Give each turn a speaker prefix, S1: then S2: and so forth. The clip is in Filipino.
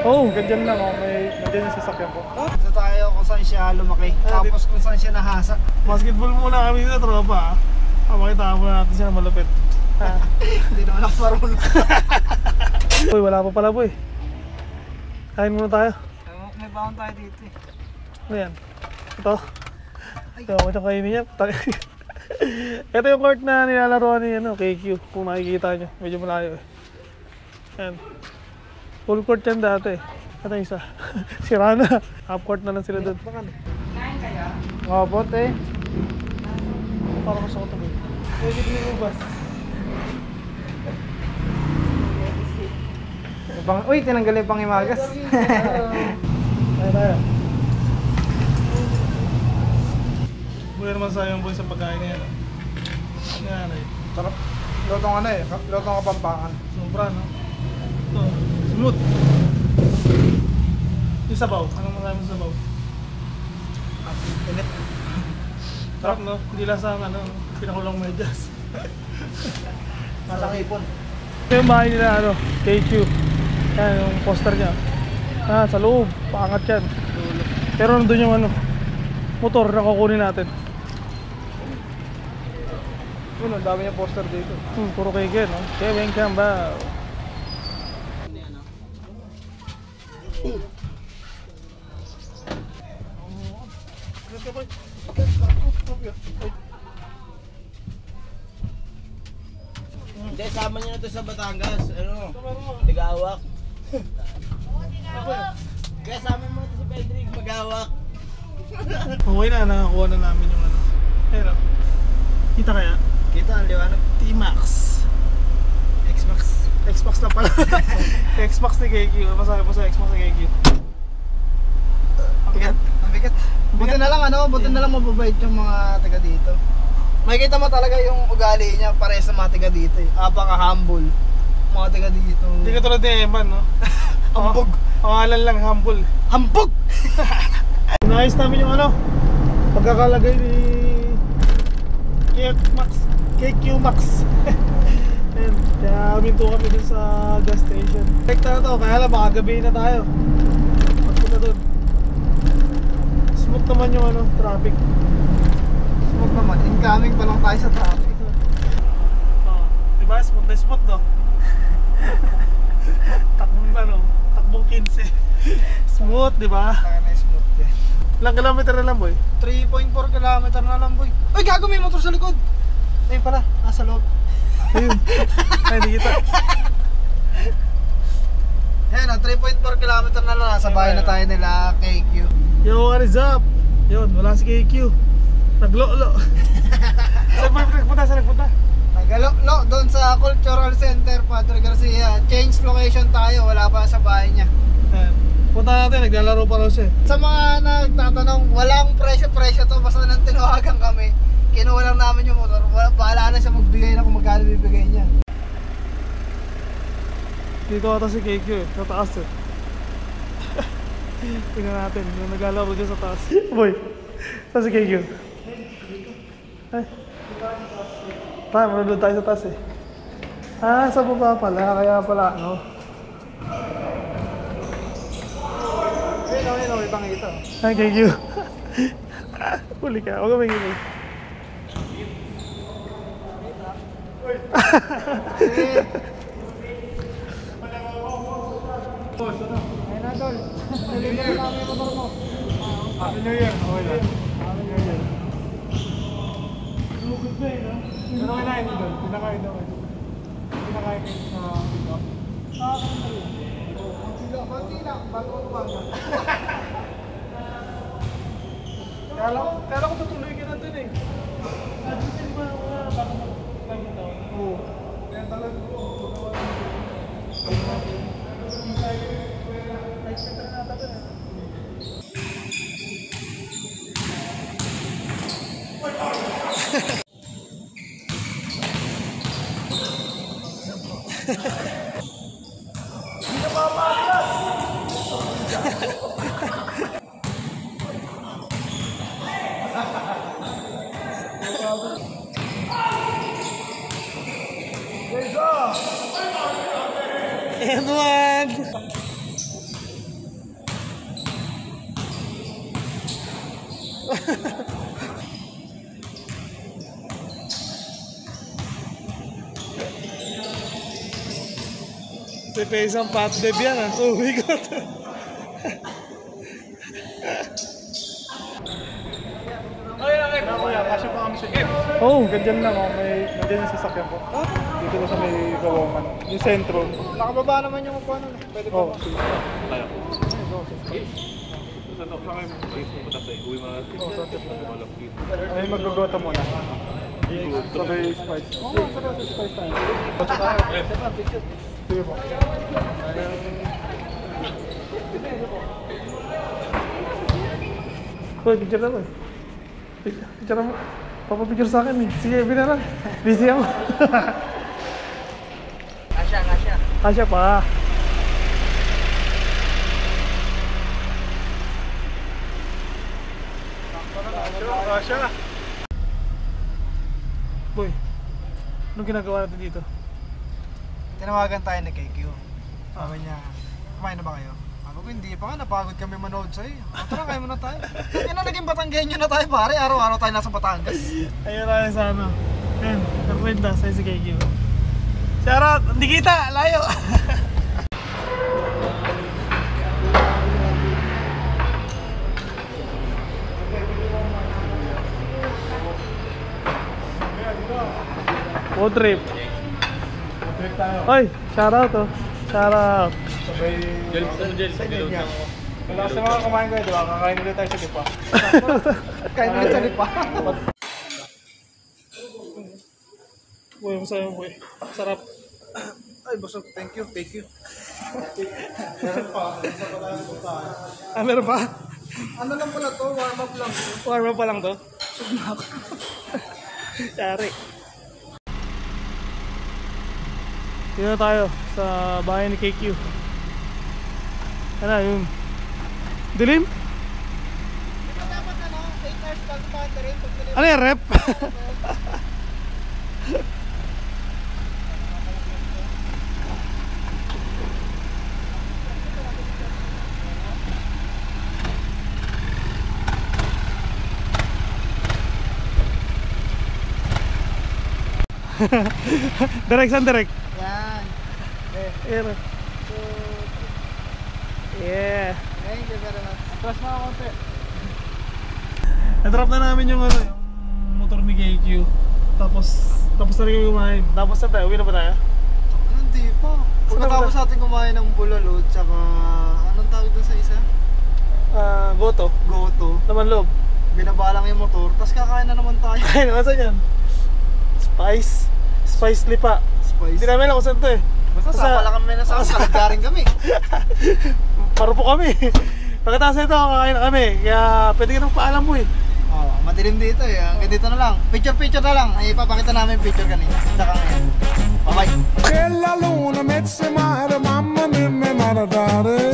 S1: Oo, ganyan lang oh. Ganyan yung sasakyan ko.
S2: Dito tayo kung saan siya lumaki. Tapos kung saan siya nahasa.
S1: Basketball muna kami dito, tropa. Makita muna natin siya na malupit.
S2: Hindi naman ako marunong.
S1: Uy, wala pa pala boy. Kain muna tayo.
S2: May baon tayo dito eh.
S1: Ano yan? Ito. Ito ako siyang kainin niya. Ito yung court na nilalaroan ni KQ. Kung nakikita nyo. Medyo malayo eh. Yan. Full court yan dati. Ito isa. Sira na. Half court na lang sila doon.
S2: Kain kayo? Opo eh.
S1: Parang gusto ko ito boy. Pwede binubas.
S2: Uy, tinanggal yung pangimagas.
S1: Tayo. Buhay naman sayang boy sa pagkain niya. Yan eh.
S2: Sarap. Lotong ano eh. Lotong kapampangan.
S1: Sobra no? Ito. Smooth. Yung sabaw. Anong masabi mo sa sabaw?
S2: Init.
S1: Sarap no? Hindi lasang pinakulang medyas.
S2: Masang ipon.
S1: Ito yung bahay nila KQ. Yan yung poster niya. Sa loob. Paangat yan. Pero nandun yung motor na kukunin natin.
S2: Yun, ang dami niyang poster dito.
S1: Puro KQ no? Kevin Camba.
S3: Hindi, sama nyo na ito sa Batangas. Tigawak. Kaya sama mo ito sa Pedrig, magawak.
S1: Okay na, nakakuha na namin yung Pero, kita kaya?
S3: Kita ang liwanag.
S1: T-Max.
S2: X-Max.
S1: X-Max na pala. X-Max ni KQ. Masabi mo sa X-Max ni KQ.
S2: Ang bigat. Ang bigat. Buti na lang buti na lang mababait yung mga taga dito. Makikita mo talaga yung ugali niya pare sa mga taga dito eh. Apaka-humble. Mga taga dito.
S1: Hindi ka tulad ni Eman, no?
S2: Hambog.
S1: Pangalan lang, humble.
S2: Hambog!
S1: Inayos namin yung pagkakalagay ni KQ Max. And kaya minto kami dun sa gas station. Tekta na to, kaya lang baka gabihin na tayo. Pagpunta dun. Smooth naman yung traffic.
S2: Smooth naman. Incoming pa lang tayo sa traffic.
S1: Diba? Smooth na smooth, no? Takbong 15. Smooth, diba?
S2: Kaya na smooth yan.
S1: Ilang kilometer na lang boy?
S2: 3.4 kilometer na lang boy. Uy, gago may motor sa likod. Ayun pala, nasa loob.
S1: Ayun. Ay, hindi kita.
S2: Yan, 3.4 kilometer na lang. Nasa bahay na tayo nila KQ.
S1: Yo, what is up? Yun, wala si KQ. Naglolo. Saan nagpunta?
S2: Nagalo, doon sa Cultural Center, Padre Garcia. Change location tayo, wala pa sa bahay niya.
S1: Punta natin, naglalaro pa raw siya.
S2: Sa mga nagtatanong, walang presyo to. Basta nang tinawagan kami, kinuha lang namin yung motor. Bahala na siya magbigay na kung magkano bibigay niya.
S1: Dito ata si KQ sa taas eh. Tingnan natin, yung naglalaro dyan sa taas. Boy, saan si KQ? Ay. Tayo, manunod tayo sa taas eh. Sa baba pala, kaya pala
S2: Ayun, may pangita.
S1: Ay, KQ. Huli ka, huwag ka may gilay.
S2: Ayun na, Dol. Deliver namin yung motor mo.
S1: Happy New Year. Okay lang. Happy New Year. Lugod na eh, no? Ano kinain mo doon? Pinakain daw eh. Pinakain kayo sa pick-up.
S2: Konti lang, bago umaga.
S1: Kala ko tutuloy ka na doon eh. Nagitin ba bago mag-time daw? Oo. Kaya talaga ko. Hindi na mamakas! And one! Si Pesang Pat Dev yan, ang uwi ko to.
S4: Kasi pa kami sa gate.
S1: Oh,
S4: Ganyan lang oh, may nandiyan yung sasakyan ko. Dito ko sa may gawaman. Yung sentro.
S2: Nakababa naman yung upuan. Pwede ba?
S4: Oh, ay mag-gota muna. Sabay spice. Oo, sabay spice tayo. Sige po.
S1: Uy, picture na mo eh. Picture mo. Papapicture sa akin eh. Sige, binara. Busy ako.
S2: Asya.
S1: Asya pa.
S4: Asya.
S1: Boy, anong ginagawa natin dito?
S2: Tinawagan tayo ni KQ. Sabi niya, kumain na ba kayo? Ako hindi pa nga, napagod kami manood sa'yo. Tara, kain muna tayo. Yan na, naging Batanggenyo na tayo pare. Araw-araw tayo nasa Batangas.
S1: Ayun tayo sa ano. Ayun, Carlinda, sa si KQ. Shoutout! Hindi kita! Layo! Road trip. Oy, shoutout oh. Shoutout.
S4: Sabay... Wala sa mga kumain kayo, di ba? Kakain ulit tayo sa Lipa.
S2: Kain ulit sa Lipa.
S1: Boy, masaya boy. Sarap.
S2: Ay, busog. Thank you.
S1: Ah, meron pa?
S2: Ano lang pala to? Warm up lang.
S1: Warm up pa lang to? Yari. Dito na tayo sa bahay ni KQ. Ano yung dilim?
S2: Dapat 8 hours bago battery.
S1: Ano yung rep? Direct saan direct?
S2: Yan.
S1: Ayan. Yeah.
S2: Thank you very much.
S4: Atras na konti.
S1: Na-drop na namin yung ano, yung motor ni KQ. Tapos na rin kami kumain. Tapos na tayo, uwi na ba tayo?
S2: Hindi pa. Pagkatapos natin kumain ng bulalot, tsaka anong tawag doon sa isa?
S1: Goto.
S2: Goto.
S1: Naman loob.
S2: Binabalang yung motor, tapos kakain na naman tayo.
S1: Ay, naman yan? Spice. Spice lipa.
S2: Spice.
S1: Hindi namin alam kung saan to eh.
S2: Basta sama lang kami na sa kalagaring kami.
S1: Parupo kami. Pagkatapos nito, kakain na kami. Kaya pwede ka nang paalam mo eh.
S2: Oh, madilim dito eh. Hanggang dito na lang. Picture na lang. Ay, ipapakita namin yung picture kanina. Tsaka ngayon. Bye-bye.
S5: Bella luna mezza mare, mamma mia, maradare.